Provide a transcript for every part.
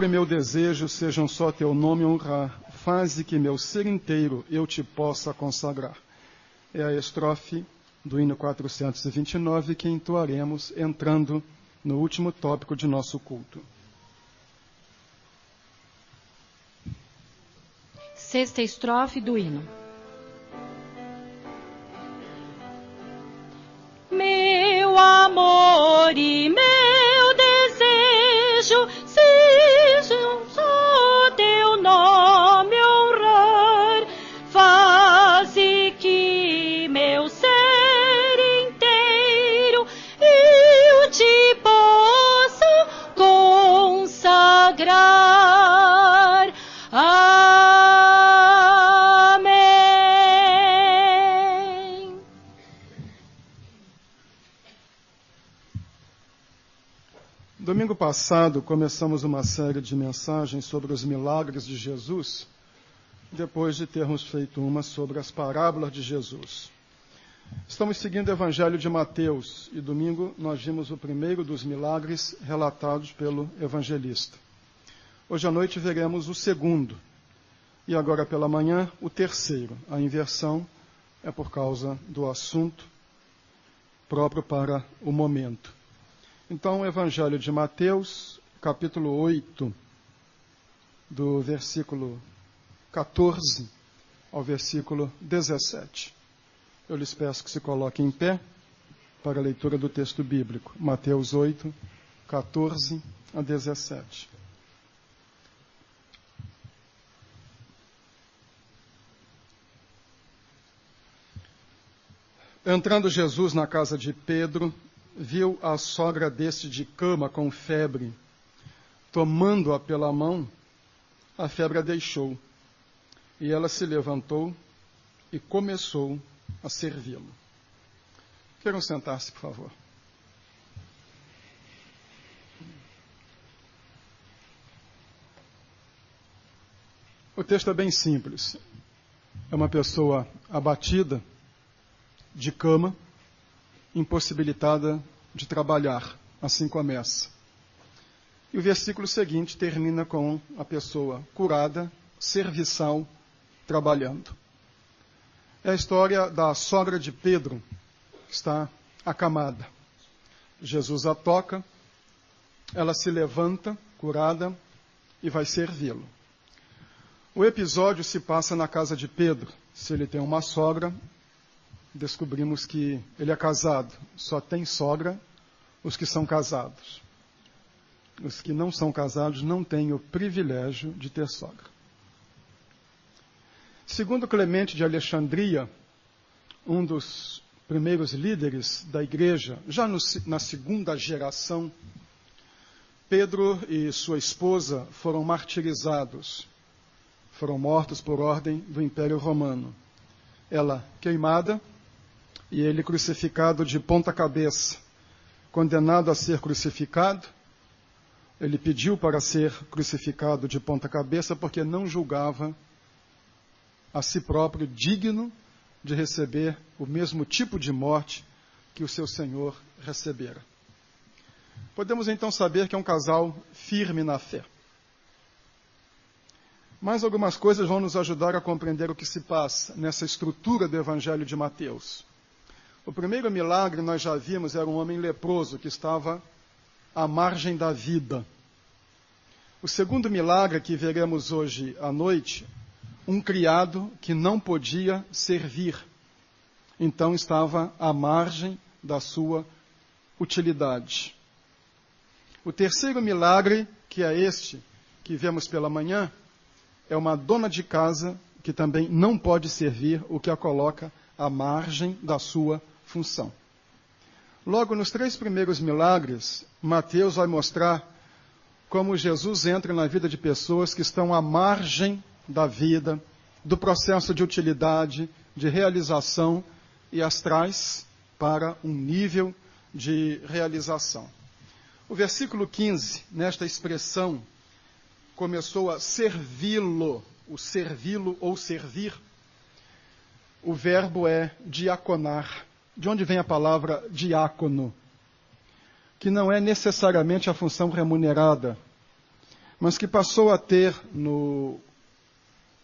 Meu desejo sejam só teu nome honrar, faze que meu ser inteiro eu te possa consagrar. É a estrofe do hino 429 que entoaremos entrando no último tópico de nosso culto. Sexta estrofe do hino. Meu amor e meu desejo sejam só teu nome honrar, faze que meu ser inteiro eu te possa consagrar. Amém. Domingo passado, começamos uma série de mensagens sobre os milagres de Jesus, depois de termos feito uma sobre as parábolas de Jesus. Estamos seguindo o Evangelho de Mateus, e domingo nós vimos o primeiro dos milagres relatados pelo evangelista. Hoje à noite veremos o segundo, e agora pela manhã o terceiro. A inversão é por causa do assunto próprio para o momento. Então, o Evangelho de Mateus, capítulo 8, do versículo 14 ao versículo 17. Eu lhes peço que se coloquem em pé para a leitura do texto bíblico. Mateus 8, 14 a 17. Entrando Jesus na casa de Pedro, viu a sogra deste de cama com febre. Tomando-a pela mão, a febre a deixou, e ela se levantou e começou a servi-lo. Queiram sentar-se, por favor. O texto é bem simples. É uma pessoa abatida, de cama, impossibilitada de trabalhar. Assim começa. E o versículo seguinte termina com a pessoa curada, serviçal, trabalhando. É a história da sogra de Pedro, que está acamada. Jesus a toca, ela se levanta, curada, e vai servi-lo. O episódio se passa na casa de Pedro. Se ele tem uma sogra, descobrimos que ele é casado. Só tem sogra os que são casados. Os que não são casados não têm o privilégio de ter sogra. Segundo Clemente de Alexandria, um dos primeiros líderes da igreja, já na segunda geração, Pedro e sua esposa foram martirizados. Foram mortos por ordem do Império Romano. Ela queimada e ele crucificado de ponta cabeça. Condenado a ser crucificado, ele pediu para ser crucificado de ponta cabeça porque não julgava a si próprio digno de receber o mesmo tipo de morte que o seu Senhor recebera. Podemos então saber que é um casal firme na fé. Mais algumas coisas vão nos ajudar a compreender o que se passa nessa estrutura do Evangelho de Mateus. O primeiro milagre, nós já vimos, era um homem leproso que estava à margem da vida. O segundo milagre que veremos hoje à noite, um criado que não podia servir, então estava à margem da sua utilidade. O terceiro milagre, que é este que vemos pela manhã, é uma dona de casa que também não pode servir, o que a coloca à margem da sua função. Logo, nos três primeiros milagres, Mateus vai mostrar como Jesus entra na vida de pessoas que estão à margem da vida, do processo de utilidade, de realização, e as traz para um nível de realização. O versículo 15, nesta expressão, começou a servi-lo, o servi-lo ou servir, o verbo é diaconar. De onde vem a palavra diácono? Que não é necessariamente a função remunerada, mas que passou a ter no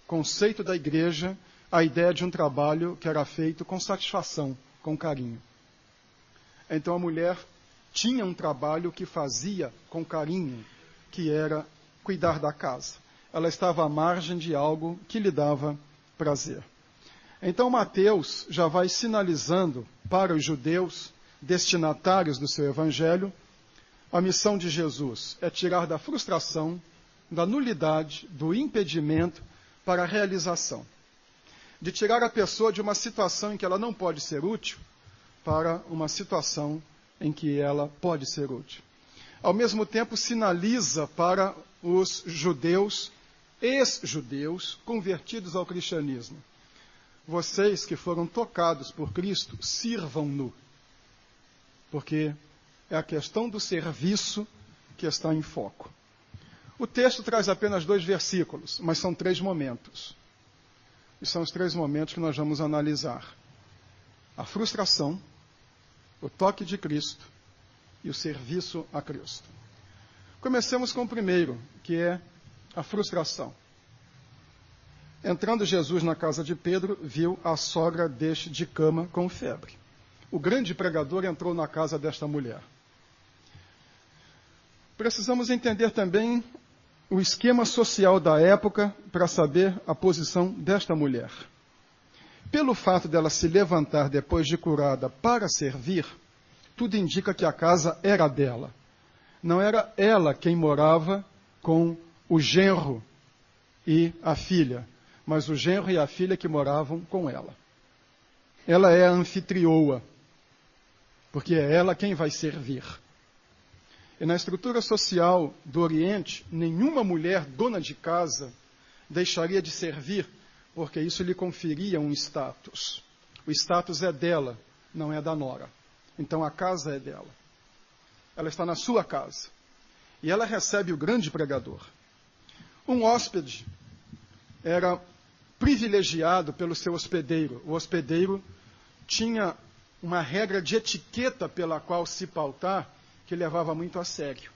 conceito da igreja a ideia de um trabalho que era feito com satisfação, com carinho. Então a mulher tinha um trabalho que fazia com carinho, que era cuidar da casa. Ela estava à margem de algo que lhe dava prazer. Então Mateus já vai sinalizando para os judeus, destinatários do seu evangelho, a missão de Jesus é tirar da frustração, da nulidade, do impedimento para a realização. De tirar a pessoa de uma situação em que ela não pode ser útil para uma situação em que ela pode ser útil. Ao mesmo tempo, sinaliza para os judeus, ex-judeus, convertidos ao cristianismo. Vocês que foram tocados por Cristo, sirvam-no. Porque é a questão do serviço que está em foco. O texto traz apenas 2 versículos, mas são 3 momentos. E são os 3 momentos que nós vamos analisar. A frustração, o toque de Cristo e o serviço a Cristo. Comecemos com o primeiro, que é a frustração. Entrando Jesus na casa de Pedro, viu a sogra deste de cama com febre. O grande pregador entrou na casa desta mulher. Precisamos entender também o esquema social da época para saber a posição desta mulher. Pelo fato dela se levantar depois de curada para servir, tudo indica que a casa era dela. Não era ela quem morava com o genro e a filha, mas o genro e a filha que moravam com ela. Ela é a anfitrioa, porque é ela quem vai servir. E na estrutura social do Oriente, nenhuma mulher dona de casa deixaria de servir, porque isso lhe conferia um status. O status é dela, não é da nora. Então a casa é dela. Ela está na sua casa. E ela recebe o grande pregador. Um hóspede era privilegiado pelo seu hospedeiro. O hospedeiro tinha uma regra de etiqueta pela qual se pautar, que levava muito a sério.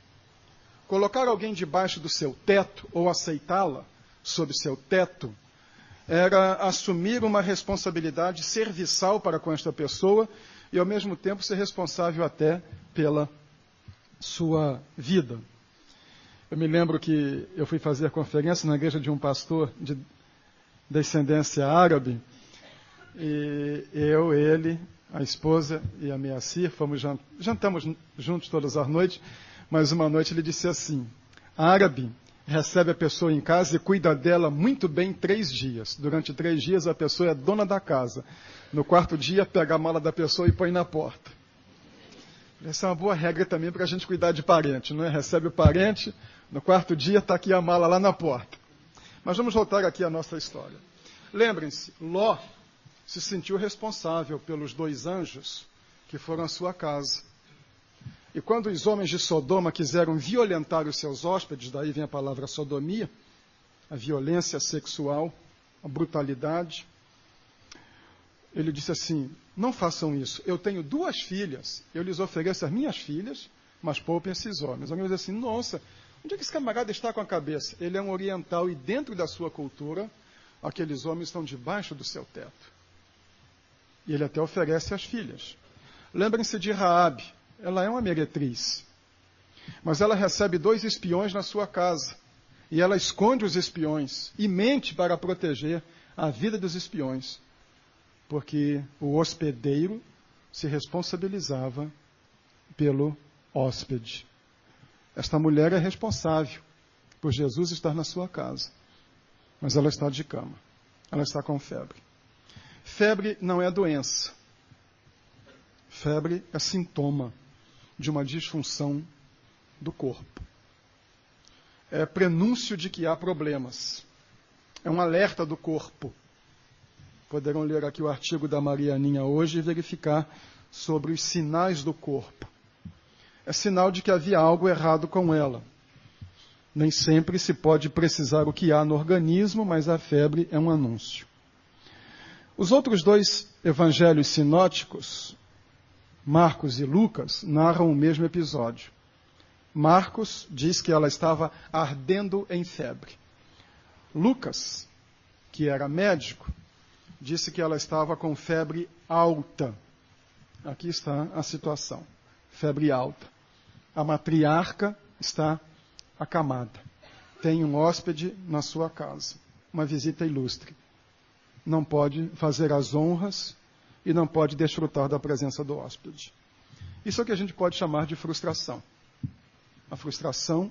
Colocar alguém debaixo do seu teto, ou aceitá-la sob seu teto, era assumir uma responsabilidade serviçal para com esta pessoa e, ao mesmo tempo, ser responsável até pela sua vida. Eu me lembro que eu fui fazer conferência na igreja de um pastor de descendência árabe, e eu, ele, a esposa e a minha Cir, jantamos juntos todas as noites, mas uma noite ele disse assim: árabe recebe a pessoa em casa e cuida dela muito bem 3 dias. Durante 3 dias a pessoa é dona da casa. No 4º dia pega a mala da pessoa e põe na porta. Essa é uma boa regra também para a gente cuidar de parente, não é? Recebe o parente, no 4º dia está aqui a mala lá na porta. Mas vamos voltar aqui à nossa história. Lembrem-se, Ló se sentiu responsável pelos 2 anjos que foram à sua casa. E quando os homens de Sodoma quiseram violentar os seus hóspedes, daí vem a palavra sodomia, a violência sexual, a brutalidade, ele disse assim: não façam isso, eu tenho 2 filhas, eu lhes ofereço as minhas filhas, mas poupem esses homens. Alguém diz assim: nossa, onde é que esse camarada está com a cabeça? Ele é um oriental e dentro da sua cultura, aqueles homens estão debaixo do seu teto. E ele até oferece as filhas. Lembrem-se de Raabe, ela é uma meretriz, mas ela recebe 2 espiões na sua casa, e ela esconde os espiões, e mente para proteger a vida dos espiões, porque o hospedeiro se responsabilizava pelo hóspede. Esta mulher é responsável por Jesus estar na sua casa, mas ela está de cama, ela está com febre. Febre não é doença. Febre é sintoma de uma disfunção do corpo. É prenúncio de que há problemas. É um alerta do corpo. Poderão ler aqui o artigo da Marianinha hoje e verificar sobre os sinais do corpo. É sinal de que havia algo errado com ela. Nem sempre se pode precisar o que há no organismo, mas a febre é um anúncio. Os outros 2 evangelhos sinóticos, Marcos e Lucas, narram o mesmo episódio. Marcos diz que ela estava ardendo em febre. Lucas, que era médico, disse que ela estava com febre alta. Aqui está a situação. Febre alta. A matriarca está acamada. Tem um hóspede na sua casa. Uma visita ilustre. Não pode fazer as honras e não pode desfrutar da presença do hóspede. Isso é o que a gente pode chamar de frustração. A frustração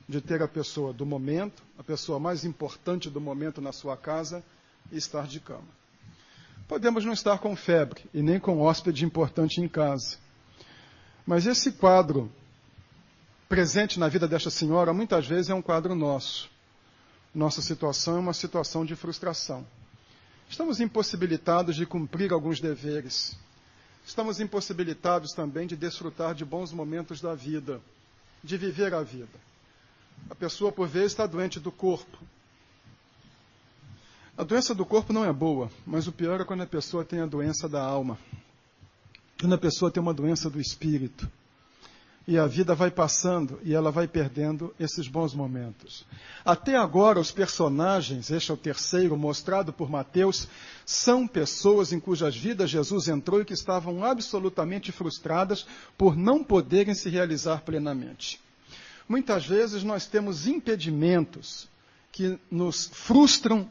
de ter a pessoa do momento, a pessoa mais importante do momento na sua casa e estar de cama. Podemos não estar com febre e nem com hóspede importante em casa. Mas esse quadro presente na vida desta senhora, muitas vezes é um quadro nosso. Nossa situação é uma situação de frustração. Estamos impossibilitados de cumprir alguns deveres. Estamos impossibilitados também de desfrutar de bons momentos da vida, de viver a vida. A pessoa, por vezes, está doente do corpo. A doença do corpo não é boa, mas o pior é quando a pessoa tem a doença da alma. Quando a pessoa tem uma doença do espírito. E a vida vai passando e ela vai perdendo esses bons momentos. Até agora, os personagens, este é o terceiro mostrado por Mateus, são pessoas em cujas vidas Jesus entrou e que estavam absolutamente frustradas por não poderem se realizar plenamente. Muitas vezes nós temos impedimentos que nos frustram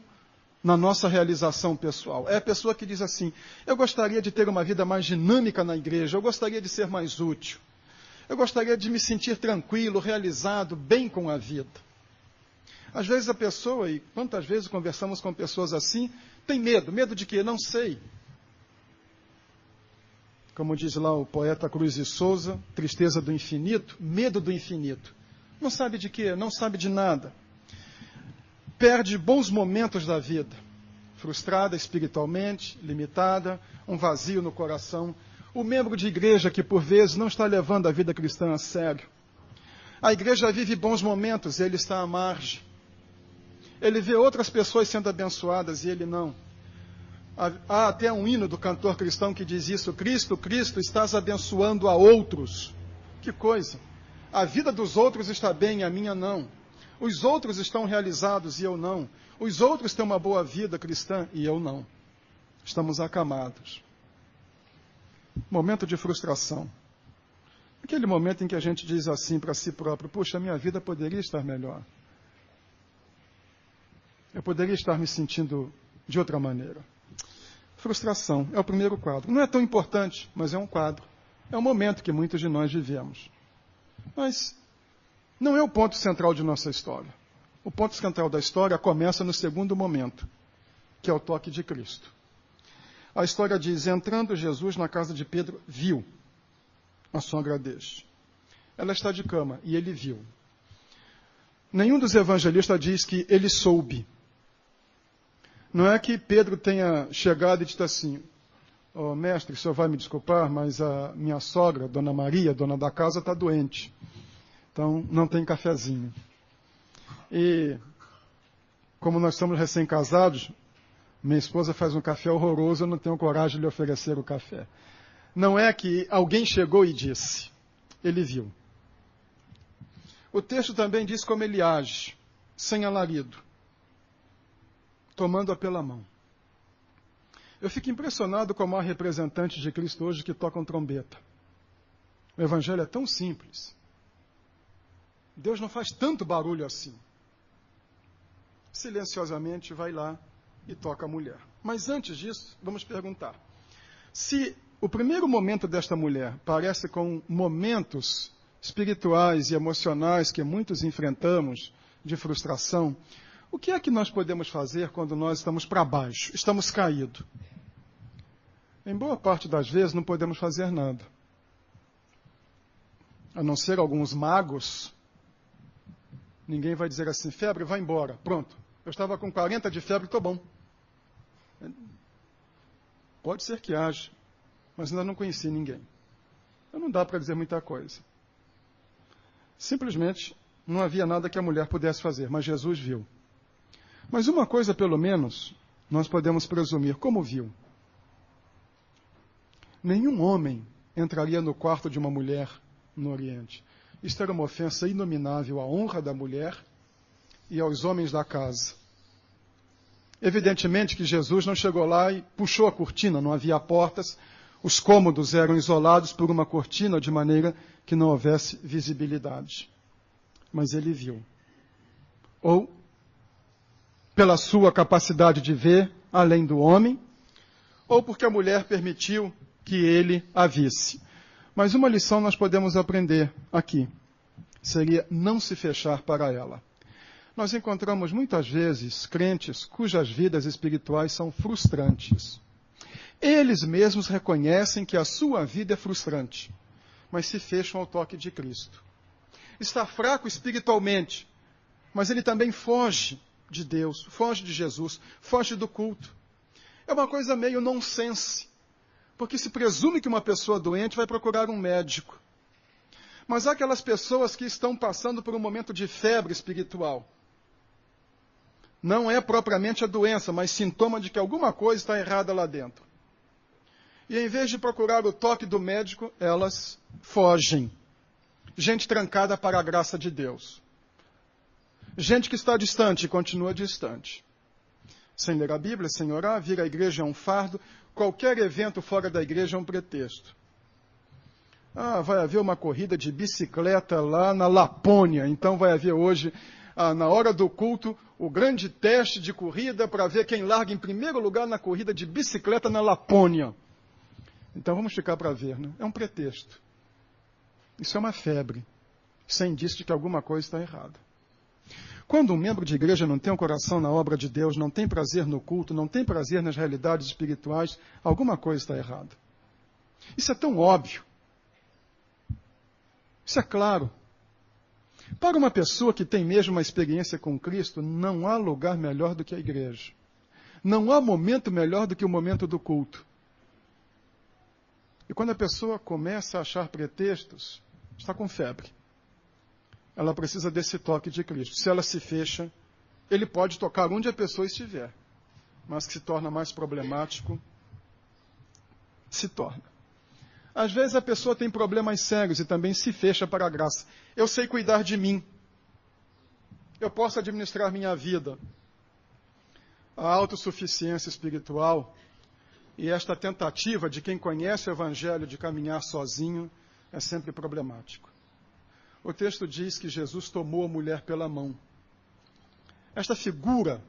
na nossa realização pessoal. É a pessoa que diz assim, eu gostaria de ter uma vida mais dinâmica na igreja, eu gostaria de ser mais útil. Eu gostaria de me sentir tranquilo, realizado, bem com a vida. Às vezes a pessoa, e quantas vezes conversamos com pessoas assim, tem medo. Medo de quê? Não sei. Como diz lá o poeta Cruz de Souza, tristeza do infinito, medo do infinito. Não sabe de quê? Não sabe de nada. Perde bons momentos da vida. Frustrada espiritualmente, limitada, um vazio no coração. O membro de igreja que, por vezes, não está levando a vida cristã a sério. A igreja vive bons momentos, ele está à margem. Ele vê outras pessoas sendo abençoadas e ele não. Há até um hino do cantor cristão que diz isso, Cristo, Cristo, estás abençoando a outros. Que coisa! A vida dos outros está bem, a minha não. Os outros estão realizados e eu não. Os outros têm uma boa vida cristã e eu não. Estamos acamados. Momento de frustração. Aquele momento em que a gente diz assim para si próprio, puxa, minha vida poderia estar melhor. Eu poderia estar me sentindo de outra maneira. Frustração é o primeiro quadro. Não é tão importante, mas é um quadro. É um momento que muitos de nós vivemos. Mas não é o ponto central de nossa história. O ponto central da história começa no segundo momento, que é o toque de Cristo. A história diz, entrando Jesus na casa de Pedro, viu a sogra deste. Ela está de cama e ele viu. Nenhum dos evangelistas diz que ele soube. Não é que Pedro tenha chegado e dito assim, oh, mestre, o senhor vai me desculpar, mas a minha sogra, Dona Maria, dona da casa, está doente. Então, não tem cafezinho. E, como nós somos recém-casados, minha esposa faz um café horroroso, eu não tenho coragem de lhe oferecer o café. Não é que alguém chegou e disse. Ele viu. O texto também diz como ele age, sem alarido, tomando-a pela mão. Eu fico impressionado como há representantes de Cristo hoje que tocam trombeta. O evangelho é tão simples. Deus não faz tanto barulho assim. Silenciosamente vai lá e toca a mulher. Mas antes disso, vamos perguntar. Se o primeiro momento desta mulher parece com momentos espirituais e emocionais que muitos enfrentamos de frustração, o que é que nós podemos fazer quando nós estamos para baixo, estamos caídos? Em boa parte das vezes não podemos fazer nada. A não ser alguns magos, ninguém vai dizer assim, febre, vai embora, pronto. Eu estava com 40 de febre, estou bom. Pode ser que haja, mas ainda não conheci ninguém. Então não dá para dizer muita coisa. Simplesmente não havia nada que a mulher pudesse fazer, mas Jesus viu. Mas uma coisa, pelo menos, nós podemos presumir. Como viu? Nenhum homem entraria no quarto de uma mulher no Oriente. Isto era uma ofensa inominável à honra da mulher e aos homens da casa. Evidentemente que Jesus não chegou lá e puxou a cortina, não havia portas, os cômodos eram isolados por uma cortina de maneira que não houvesse visibilidade. Mas ele viu. Ou, pela sua capacidade de ver além do homem, ou porque a mulher permitiu que ele a visse. Mas uma lição nós podemos aprender aqui. Seria não se fechar para ela. Nós encontramos muitas vezes crentes cujas vidas espirituais são frustrantes. Eles mesmos reconhecem que a sua vida é frustrante, mas se fecham ao toque de Cristo. Está fraco espiritualmente, mas ele também foge de Deus, foge de Jesus, foge do culto. É uma coisa meio nonsense, porque se presume que uma pessoa doente vai procurar um médico. Mas há aquelas pessoas que estão passando por um momento de febre espiritual. Não é propriamente a doença, mas sintoma de que alguma coisa está errada lá dentro. E em vez de procurar o toque do médico, elas fogem. Gente trancada para a graça de Deus. Gente que está distante e continua distante. Sem ler a Bíblia, sem orar, vir à igreja é um fardo. Qualquer evento fora da igreja é um pretexto. Vai haver uma corrida de bicicleta lá na Lapônia. Então vai haver hoje, na hora do culto, o grande teste de corrida para ver quem larga em primeiro lugar na corrida de bicicleta na Lapônia. Então vamos ficar para ver, né? É um pretexto. Isso é uma febre, sem indício de que alguma coisa está errada. Quando um membro de igreja não tem um coração na obra de Deus, não tem prazer no culto, não tem prazer nas realidades espirituais, alguma coisa está errada. Isso é tão óbvio. Isso é claro. Para uma pessoa que tem mesmo uma experiência com Cristo, não há lugar melhor do que a igreja. Não há momento melhor do que o momento do culto. E quando a pessoa começa a achar pretextos, está com febre. Ela precisa desse toque de Cristo. Se ela se fecha, ele pode tocar onde a pessoa estiver. Mas que se torna mais problemático, se torna. Às vezes a pessoa tem problemas sérios e também se fecha para a graça. Eu sei cuidar de mim. Eu posso administrar minha vida. A autossuficiência espiritual e esta tentativa de quem conhece o Evangelho de caminhar sozinho é sempre problemático. O texto diz que Jesus tomou a mulher pela mão. Esta figura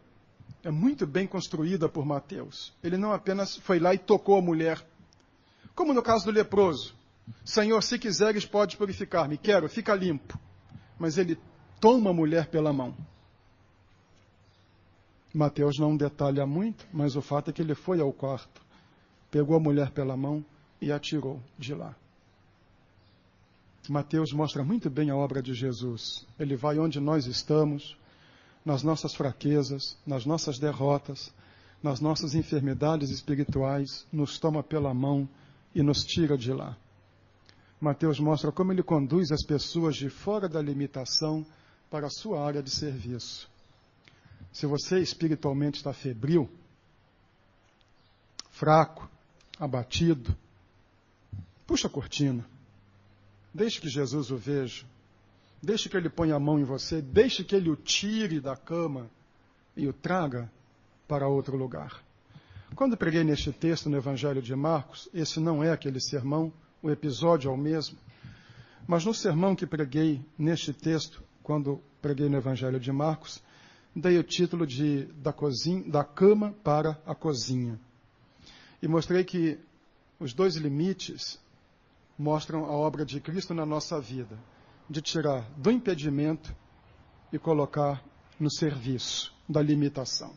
é muito bem construída por Mateus. Ele não apenas foi lá e tocou a mulher, como no caso do leproso. Senhor, se quiseres, pode purificar-me. Quero, fica limpo. Mas ele toma a mulher pela mão. Mateus não detalha muito, mas o fato é que ele foi ao quarto, pegou a mulher pela mão e a tirou de lá. Mateus mostra muito bem a obra de Jesus. Ele vai onde nós estamos, nas nossas fraquezas, nas nossas derrotas, nas nossas enfermidades espirituais, nos toma pela mão e nos tira de lá. Mateus mostra como ele conduz as pessoas de fora da limitação para a sua área de serviço. Se você espiritualmente está febril, fraco, abatido, puxa a cortina. Deixe que Jesus o veja. Deixe que ele ponha a mão em você. Deixe que ele o tire da cama e o traga para outro lugar. Quando preguei neste texto no Evangelho de Marcos, esse não é aquele sermão, o episódio é o mesmo. Mas no sermão que preguei neste texto, quando preguei no Evangelho de Marcos, dei o título de da cama para a cozinha. E mostrei que os dois limites mostram a obra de Cristo na nossa vida, de tirar do impedimento e colocar no serviço da limitação.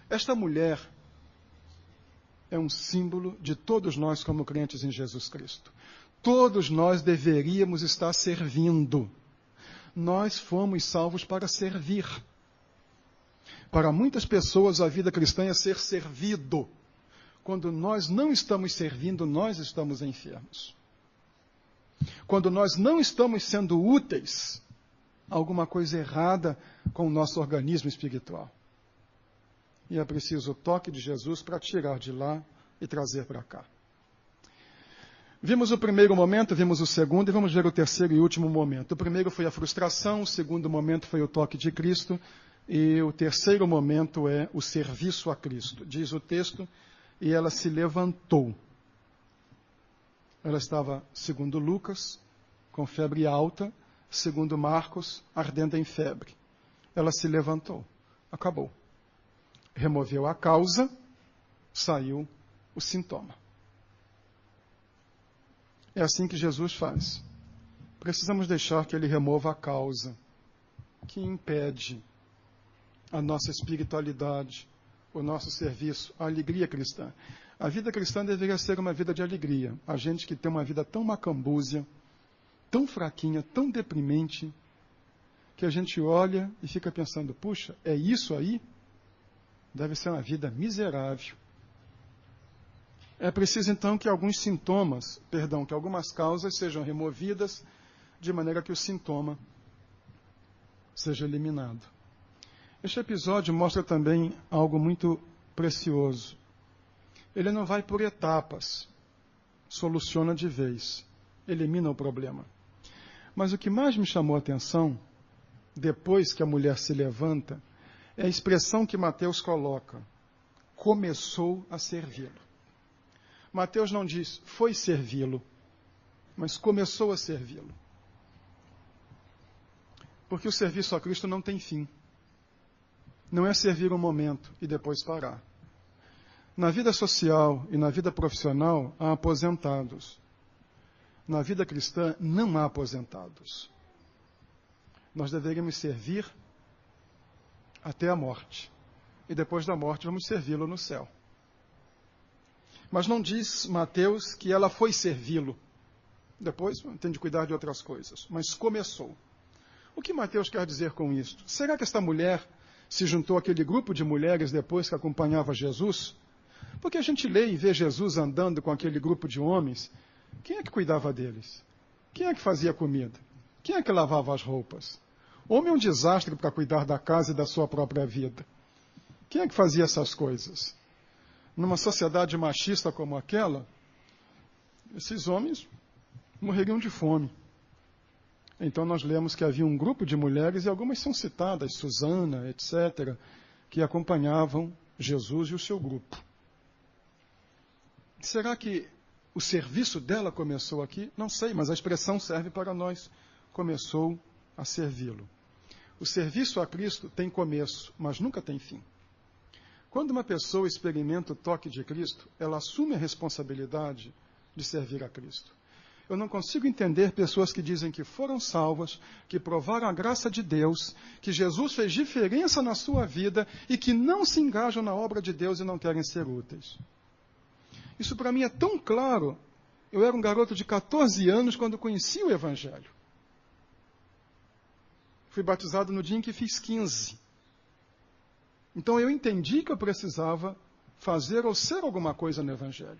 Esta mulher é um símbolo de todos nós como crentes em Jesus Cristo. Todos nós deveríamos estar servindo. Nós fomos salvos para servir. Para muitas pessoas a vida cristã é ser servido. Quando nós não estamos servindo, nós estamos enfermos. Quando nós não estamos sendo úteis, há alguma coisa errada com o nosso organismo espiritual. E é preciso o toque de Jesus para tirar de lá e trazer para cá. Vimos o primeiro momento, vimos o segundo e vamos ver o terceiro e último momento. O primeiro foi a frustração, o segundo momento foi o toque de Cristo e o terceiro momento é o serviço a Cristo. Diz o texto, e ela se levantou. Ela estava, segundo Lucas, com febre alta, segundo Marcos, ardendo em febre. Ela se levantou. Acabou. Removeu a causa, saiu o sintoma. É assim que Jesus faz. Precisamos deixar que Ele remova a causa que impede a nossa espiritualidade, o nosso serviço, a alegria cristã. A vida cristã deveria ser uma vida de alegria. A gente que tem uma vida tão macambúzia, tão fraquinha, tão deprimente, que a gente olha e fica pensando, puxa, é isso aí? Deve ser uma vida miserável. É preciso então que alguns sintomas, que algumas causas sejam removidas, de maneira que o sintoma seja eliminado. Este episódio mostra também algo muito precioso. Ele não vai por etapas, soluciona de vez, elimina o problema. Mas o que mais me chamou a atenção, depois que a mulher se levanta, é a expressão que Mateus coloca. Começou a servi-lo. Mateus não diz, foi servi-lo, mas começou a servi-lo. Porque o serviço a Cristo não tem fim. Não é servir um momento e depois parar. Na vida social e na vida profissional, há aposentados. Na vida cristã, não há aposentados. Nós deveríamos servir até a morte. E depois da morte, vamos servi-lo no céu. Mas não diz Mateus que ela foi servi-lo. Depois tem de cuidar de outras coisas. Mas começou. O que Mateus quer dizer com isto? Será que esta mulher se juntou àquele grupo de mulheres depois que acompanhava Jesus? Porque a gente lê e vê Jesus andando com aquele grupo de homens. Quem é que cuidava deles? Quem é que fazia comida? Quem é que lavava as roupas? Homem é um desastre para cuidar da casa e da sua própria vida. Quem é que fazia essas coisas? Numa sociedade machista como aquela, esses homens morreriam de fome. Então nós lemos que havia um grupo de mulheres, e algumas são citadas, Susana, etc., que acompanhavam Jesus e o seu grupo. Será que o serviço dela começou aqui? Não sei, mas a expressão serve para nós. Começou a servi-lo. O serviço a Cristo tem começo, mas nunca tem fim. Quando uma pessoa experimenta o toque de Cristo, ela assume a responsabilidade de servir a Cristo. Eu não consigo entender pessoas que dizem que foram salvas, que provaram a graça de Deus, que Jesus fez diferença na sua vida e que não se engajam na obra de Deus e não querem ser úteis. Isso para mim é tão claro. Eu era um garoto de 14 anos quando conheci o Evangelho. Fui batizado no dia em que fiz 15. Então eu entendi que eu precisava fazer ou ser alguma coisa no Evangelho.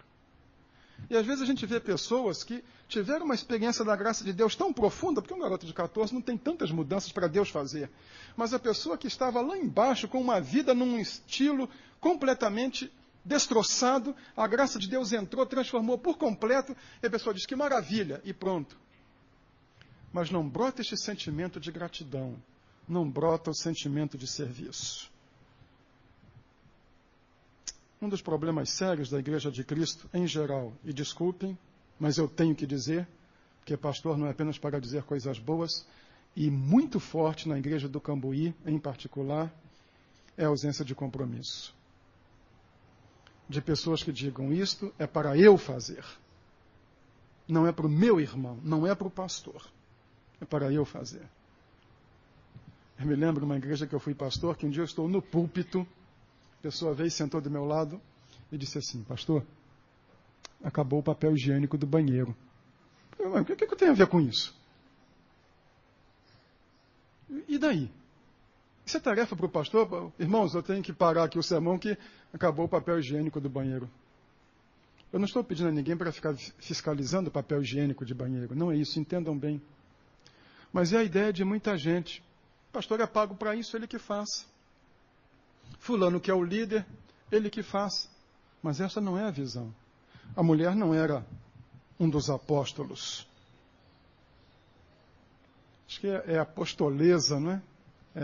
E às vezes a gente vê pessoas que tiveram uma experiência da graça de Deus tão profunda, porque um garoto de 14 não tem tantas mudanças para Deus fazer. Mas a pessoa que estava lá embaixo com uma vida num estilo completamente destroçado, a graça de Deus entrou, transformou por completo, e a pessoa diz que maravilha, e pronto. Mas não brota este sentimento de gratidão, não brota o sentimento de serviço. Um dos problemas sérios da Igreja de Cristo, em geral, e desculpem, mas eu tenho que dizer, porque pastor não é apenas para dizer coisas boas, e muito forte na Igreja do Cambuí, em particular, é a ausência de compromisso. De pessoas que digam, isto é para eu fazer. Não é para o meu irmão, não é para o pastor. É para eu fazer. Eu me lembro de uma igreja que eu fui pastor, que um dia eu estou no púlpito, a pessoa veio e sentou do meu lado e disse assim, pastor, acabou o papel higiênico do banheiro. Eu falei, o que eu tenho a ver com isso? E daí? Isso é tarefa para o pastor? Irmãos, eu tenho que parar aqui o sermão que acabou o papel higiênico do banheiro. Eu não estou pedindo a ninguém para ficar fiscalizando o papel higiênico de banheiro. Não é isso, entendam bem. Mas é a ideia de muita gente. O pastor é pago para isso, ele que faz. Fulano que é o líder, ele que faz. Mas essa não é a visão. A mulher não era um dos apóstolos. Acho que é apostolesa, não é?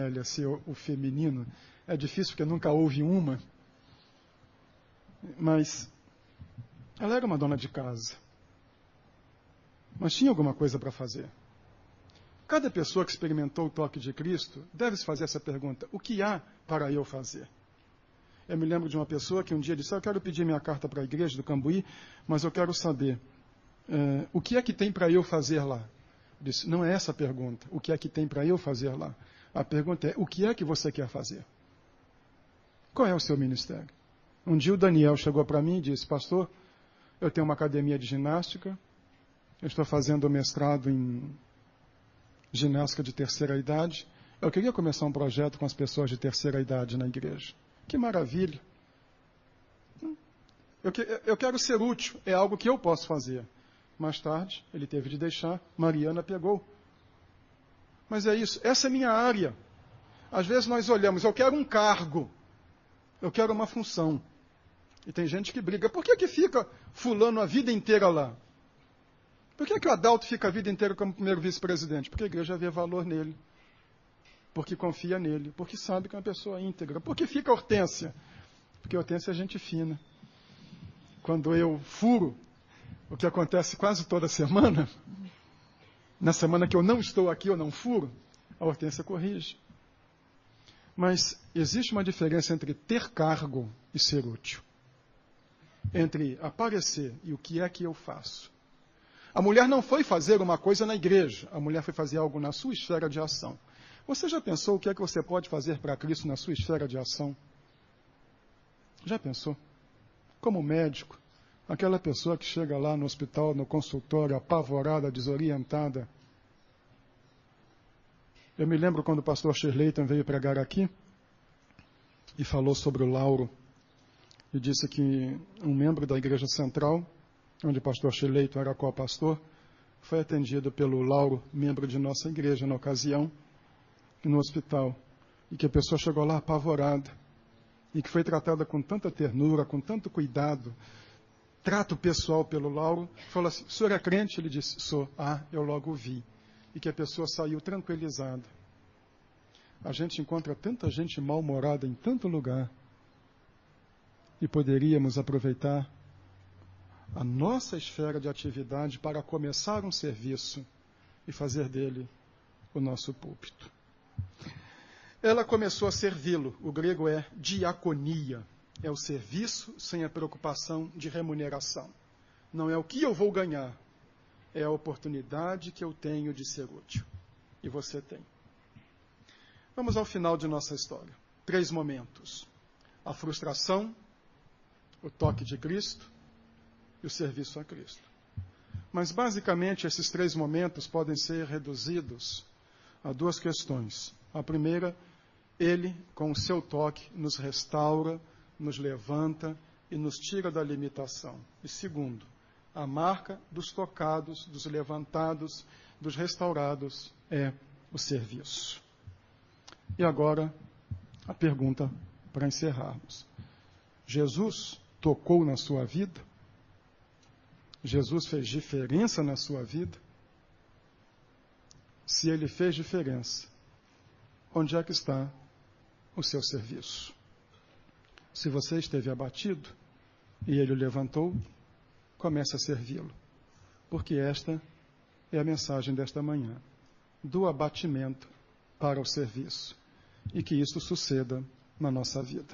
Ele assim, o feminino. É difícil porque nunca houve uma. Mas ela era uma dona de casa. Mas tinha alguma coisa para fazer. Cada pessoa que experimentou o toque de Cristo deve se fazer essa pergunta: o que há para eu fazer? Eu me lembro de uma pessoa que um dia disse: eu quero pedir minha carta para a igreja do Cambuí, mas eu quero saber o que é que tem para eu fazer lá? Eu disse: não é essa a pergunta, o que é que tem para eu fazer lá? A pergunta é: o que é que você quer fazer? Qual é o seu ministério? Um dia o Daniel chegou para mim e disse: pastor, eu tenho uma academia de ginástica, eu estou fazendo mestrado em ginástica de terceira idade, eu queria começar um projeto com as pessoas de terceira idade na igreja. Que maravilha! Eu quero ser útil, é algo que eu posso fazer. Mais tarde, ele teve de deixar, Mariana pegou. Mas é isso, essa é minha área. Às vezes nós olhamos, eu quero um cargo, eu quero uma função. E tem gente que briga, por que fica fulano a vida inteira lá? Por que o Adalto fica a vida inteira como primeiro vice-presidente? Porque a igreja vê valor nele. Porque confia nele. Porque sabe que é uma pessoa íntegra. Por que fica a Hortência? Porque a Hortência é gente fina. Quando eu furo, o que acontece quase toda semana, na semana que eu não estou aqui, eu não furo, a Hortência corrige. Mas existe uma diferença entre ter cargo e ser útil. Entre aparecer e o que é que eu faço. A mulher não foi fazer uma coisa na igreja, a mulher foi fazer algo na sua esfera de ação. Você já pensou o que é que você pode fazer para Cristo na sua esfera de ação? Já pensou? Como médico, aquela pessoa que chega lá no hospital, no consultório, apavorada, desorientada. Eu me lembro quando o pastor Shirleyton veio pregar aqui e falou sobre o Lauro. E disse que um membro da igreja central, onde o pastor Shirleyton era co-pastor, foi atendido pelo Lauro, membro de nossa igreja na ocasião, no hospital. E que a pessoa chegou lá apavorada. E que foi tratada com tanta ternura, com tanto cuidado, trato pessoal pelo Lauro. Falou assim: o senhor é crente? Ele disse: sou. Ah, eu logo vi. E que a pessoa saiu tranquilizada. A gente encontra tanta gente mal-humorada em tanto lugar. E poderíamos aproveitar a nossa esfera de atividade para começar um serviço e fazer dele o nosso púlpito. Ela começou a servi-lo. O grego é diaconia. É o serviço sem a preocupação de remuneração. Não é o que eu vou ganhar, é a oportunidade que eu tenho de ser útil. E você tem. Vamos ao final de nossa história. 3 momentos: a frustração, o toque de Cristo e o serviço a Cristo. Mas, basicamente, esses 3 momentos podem ser reduzidos a 2 questões. A primeira, ele, com o seu toque, nos restaura, nos levanta e nos tira da limitação. E segundo, a marca dos tocados, dos levantados, dos restaurados é o serviço. E agora, a pergunta para encerrarmos. Jesus tocou na sua vida? Jesus fez diferença na sua vida? Se ele fez diferença, onde é que está o seu serviço? Se você esteve abatido e ele o levantou, comece a servi-lo. Porque esta é a mensagem desta manhã. Do abatimento para o serviço. E que isso suceda na nossa vida.